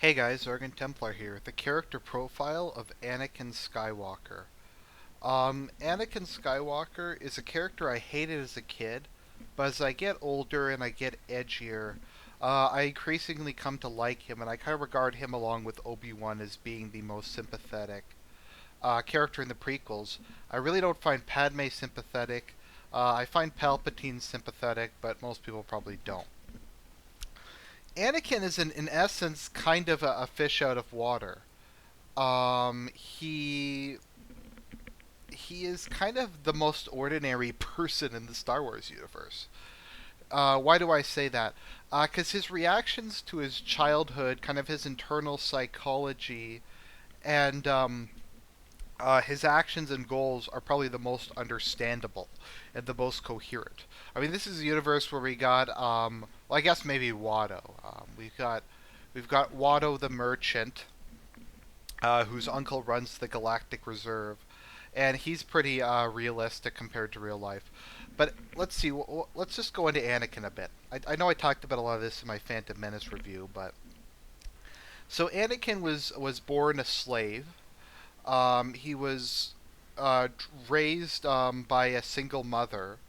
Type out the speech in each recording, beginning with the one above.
Hey guys, Argent Templar here, the character profile of Anakin Skywalker. Anakin Skywalker is a character I hated as a kid, but as I get older and I get edgier, I increasingly come to like him, and I kind of regard him along with Obi-Wan as being the most sympathetic character in the prequels. I really don't find Padme sympathetic. I find Palpatine sympathetic, but most people probably don't. Anakin is in essence kind of a fish out of water. He is kind of the most ordinary person in the Star Wars universe. Why do I say that? Because his reactions to his childhood, kind of his internal psychology, and his actions and goals are probably the most understandable and the most coherent. I mean, this is a universe where we got, well, I guess maybe Watto. We've got Watto the Merchant, whose uncle runs the Galactic Reserve, and he's pretty realistic compared to real life. But let's see. Let's just go into Anakin a bit. I know I talked about a lot of this in my Phantom Menace review, but so Anakin was born a slave. He was uh, raised by a single mother.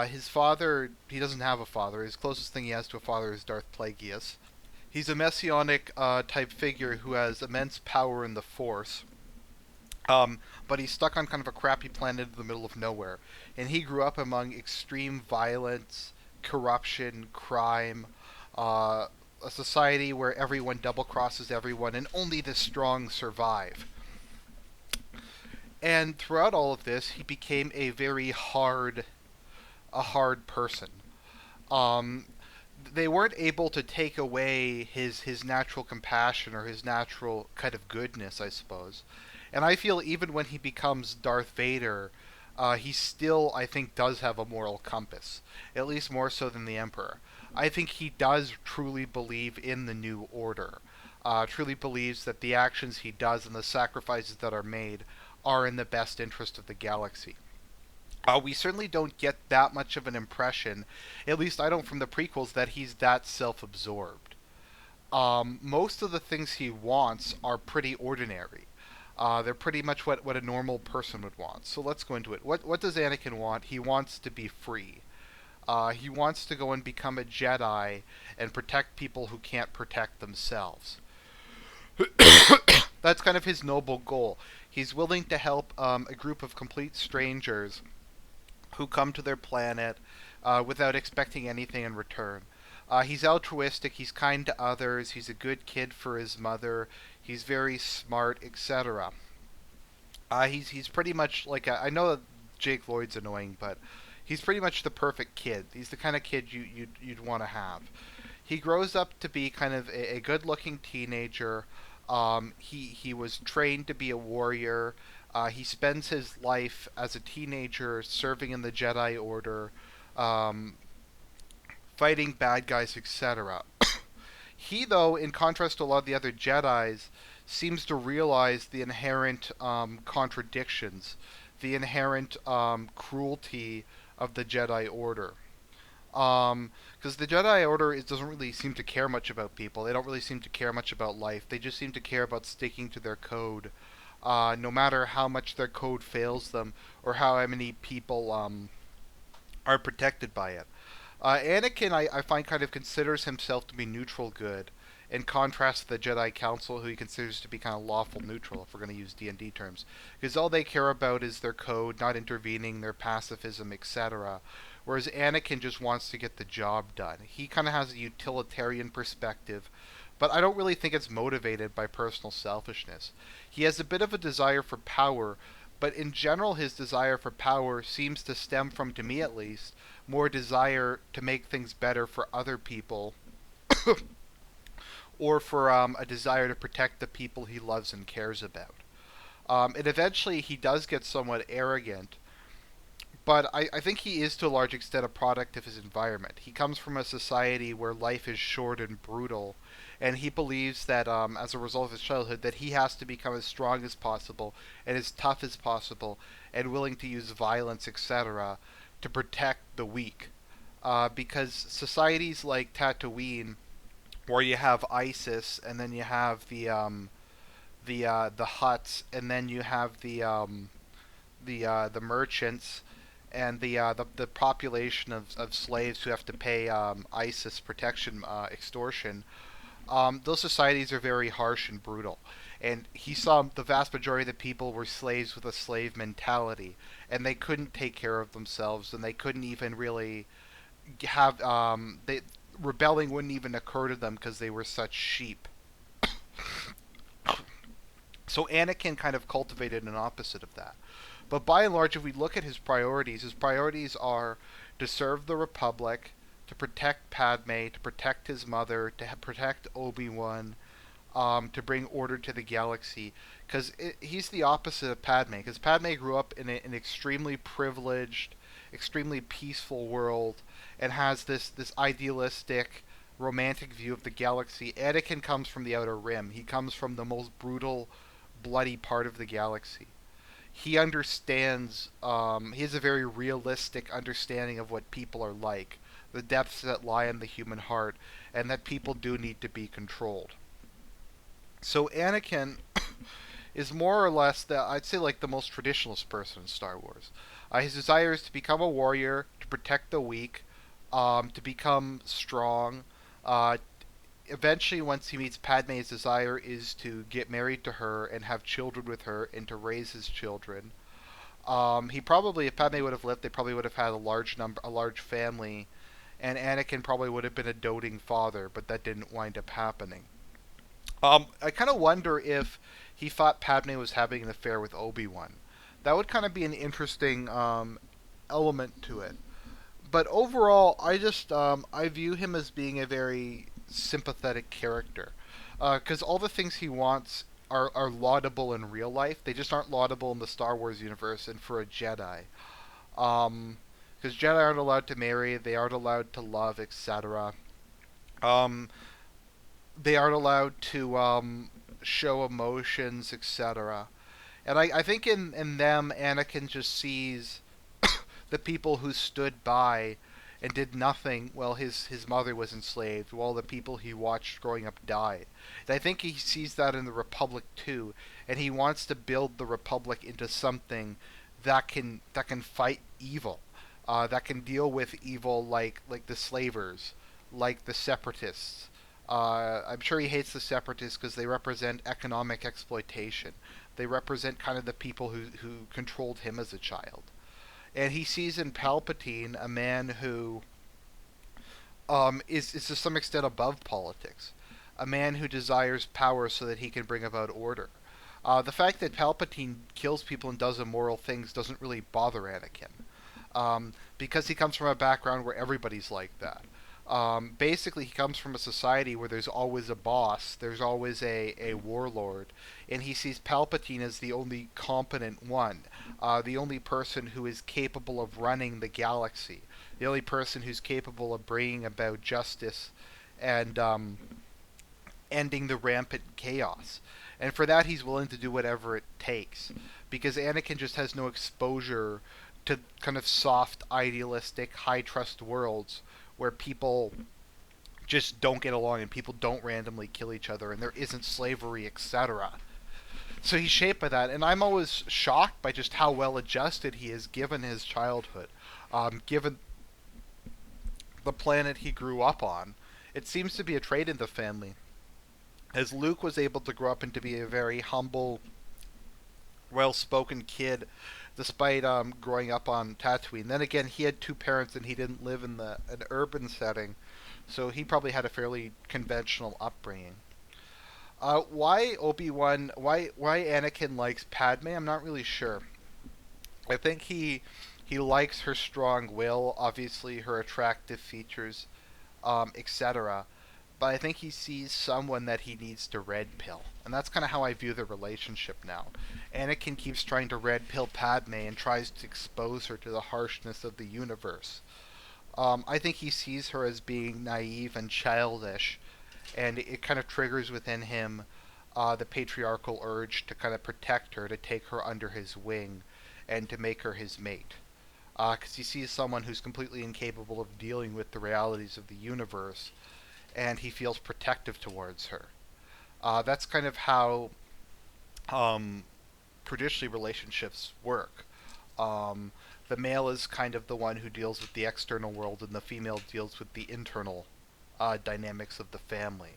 His father, he doesn't have a father. His closest thing he has to a father is Darth Plagueis. He's a messianic type figure who has immense power in the Force. But he's stuck on kind of a crappy planet in the middle of nowhere. And he grew up among extreme violence, corruption, crime, a society where everyone double crosses everyone and only the strong survive. And throughout all of this, he became a hard person. Um, they weren't able to take away his natural compassion or his natural kind of goodness, I suppose. And I feel even when he becomes Darth Vader, he still, I think, does have a moral compass, at least more so than the Emperor. I think he does truly believe in the New Order, truly believes that the actions he does and the sacrifices that are made are in the best interest of the galaxy. We certainly don't get that much of an impression, at least I don't from the prequels, that he's that self absorbed. Most of the things he wants are pretty ordinary. They're pretty much what a normal person would want. So let's go into it. What does Anakin want? He wants to be free. He wants to go and become a Jedi and protect people who can't protect themselves. That's kind of his noble goal. He's willing to help a group of complete strangers who come to their planet without expecting anything in return. He's altruistic, he's kind to others, he's a good kid for his mother, he's very smart, etc. He's pretty much like I know that Jake Lloyd's annoying, but he's pretty much the perfect kid. He's the kind of kid you'd want to have. He grows up to be kind of a good-looking teenager. He was trained to be a warrior. He spends his life as a teenager serving in the Jedi Order, um, fighting bad guys, etc. He, though, in contrast to a lot of the other Jedi's, seems to realize the inherent contradictions, the inherent cruelty of the Jedi Order. Because the Jedi Order doesn't really seem to care much about people. They don't really seem to care much about life. They just seem to care about sticking to their code, no matter how much their code fails them or how many people are protected by it. Anakin, I find, kind of considers himself to be neutral good, in contrast to the Jedi Council, who he considers to be kind of lawful neutral, if we're going to use D&D terms. Because all they care about is their code, not intervening, their pacifism, etc. Whereas Anakin just wants to get the job done. He kind of has a utilitarian perspective, but I don't really think it's motivated by personal selfishness. He has a bit of a desire for power, but in general his desire for power seems to stem from, to me at least, more desire to make things better for other people or for a desire to protect the people he loves and cares about. And eventually he does get somewhat arrogant, but I think he is to a large extent a product of his environment. He comes from a society where life is short and brutal, and he believes that as a result of his childhood that he has to become as strong as possible and as tough as possible and willing to use violence, etc., to protect the weak. Because societies like Tatooine where you have ISIS, and then you have the Huts, and then you have the merchants, and the population of slaves who have to pay ISIS protection, extortion. Those societies are very harsh and brutal. And he saw the vast majority of the people were slaves with a slave mentality, and they couldn't take care of themselves, and they couldn't even really have they rebelling wouldn't even occur to them because they were such sheep. So Anakin kind of cultivated an opposite of that. But by and large, if we look at his priorities are to serve the Republic, to protect Padme, to protect his mother, to protect Obi-Wan, to bring order to the galaxy. Because he's the opposite of Padme. Because Padme grew up in an extremely privileged, extremely peaceful world, and has this idealistic, romantic view of the galaxy. Anakin comes from the Outer Rim. He comes from the most brutal, bloody part of the galaxy. He understands. He has a very realistic understanding of what people are like, the depths that lie in the human heart, and that people do need to be controlled. So Anakin is more or less I'd say like the most traditionalist person in Star Wars. His desire is to become a warrior, to protect the weak, to become strong. Uh, Eventually, once he meets Padme, his desire is to get married to her and have children with her and to raise his children. He probably, if Padme would have lived, they probably would have had a large family, and Anakin probably would have been a doting father, but that didn't wind up happening. I kind of wonder if he thought Padme was having an affair with Obi-Wan. That would kind of be an interesting element to it. But overall, I view him as being a very sympathetic character, because all the things he wants are laudable in real life. They just aren't laudable in the Star Wars universe and for a Jedi. Because Jedi aren't allowed to marry, they aren't allowed to love, etc. Um, they aren't allowed to show emotions, etc. And I think in them, Anakin just sees the people who stood by and did nothing while his mother was enslaved, while the people he watched growing up died. And I think he sees that in the Republic too, and he wants to build the Republic into something that can fight evil, that can deal with evil like the slavers, like the separatists. I'm sure he hates the separatists because they represent economic exploitation. They represent kind of the people who controlled him as a child. And he sees in Palpatine a man who is to some extent above politics, a man who desires power so that he can bring about order. The fact that Palpatine kills people and does immoral things doesn't really bother Anakin, because he comes from a background where everybody's like that. Basically, he comes from a society where there's always a boss, there's always a warlord, and he sees Palpatine as the only competent one, the only person who is capable of running the galaxy, the only person who's capable of bringing about justice and ending the rampant chaos. And for that, he's willing to do whatever it takes, because Anakin just has no exposure to kind of soft, idealistic, high trust worlds where people just don't get along and people don't randomly kill each other and there isn't slavery, etc. So he's shaped by that, and I'm always shocked by just how well adjusted he is given his childhood, given the planet he grew up on. It seems to be a trait in the family, as Luke was able to grow up and to be a very humble, well-spoken kid, despite growing up on Tatooine. Then again, he had two parents and he didn't live in an urban setting, so he probably had a fairly conventional upbringing. Why Obi-Wan? Why Anakin likes Padme? I'm not really sure. I think he likes her strong will, obviously her attractive features, etc. But I think he sees someone that he needs to red pill, and that's kind of how I view the relationship now. Anakin keeps trying to red pill Padme and tries to expose her to the harshness of the universe. I think he sees her as being naive and childish, and it kind of triggers within him the patriarchal urge to kind of protect her, to take her under his wing, and to make her his mate. Because he sees someone who's completely incapable of dealing with the realities of the universe, and he feels protective towards her. That's kind of how um, traditionally relationships work. Um, the male is kind of the one who deals with the external world, and the female deals with the internal dynamics of the family.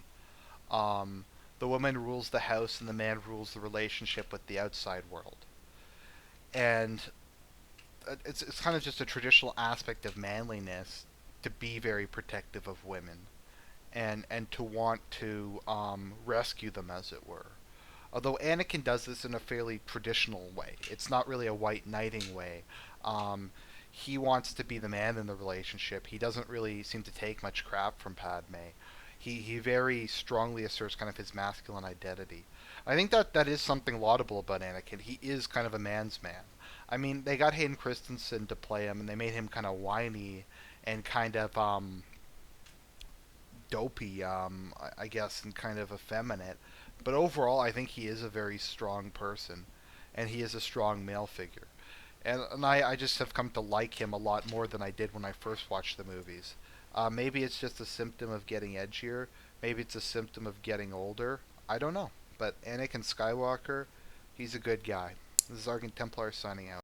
Um, the woman rules the house, and the man rules the relationship with the outside world. And it's kind of just a traditional aspect of manliness to be very protective of women and to want to rescue them, as it were. Although Anakin does this in a fairly traditional way, it's not really a white knighting way. Um, he wants to be the man in the relationship. He doesn't really seem to take much crap from Padme. He very strongly asserts kind of his masculine identity. I think that is something laudable about Anakin. He is kind of a man's man. I mean, they got Hayden Christensen to play him, and they made him kind of whiny and kind of dopey, I guess, and kind of effeminate. But overall, I think he is a very strong person, and he is a strong male figure. And I just have come to like him a lot more than I did when I first watched the movies. Maybe it's just a symptom of getting edgier. Maybe it's a symptom of getting older. I don't know. But Anakin Skywalker, he's a good guy. This is Argent Templar signing out.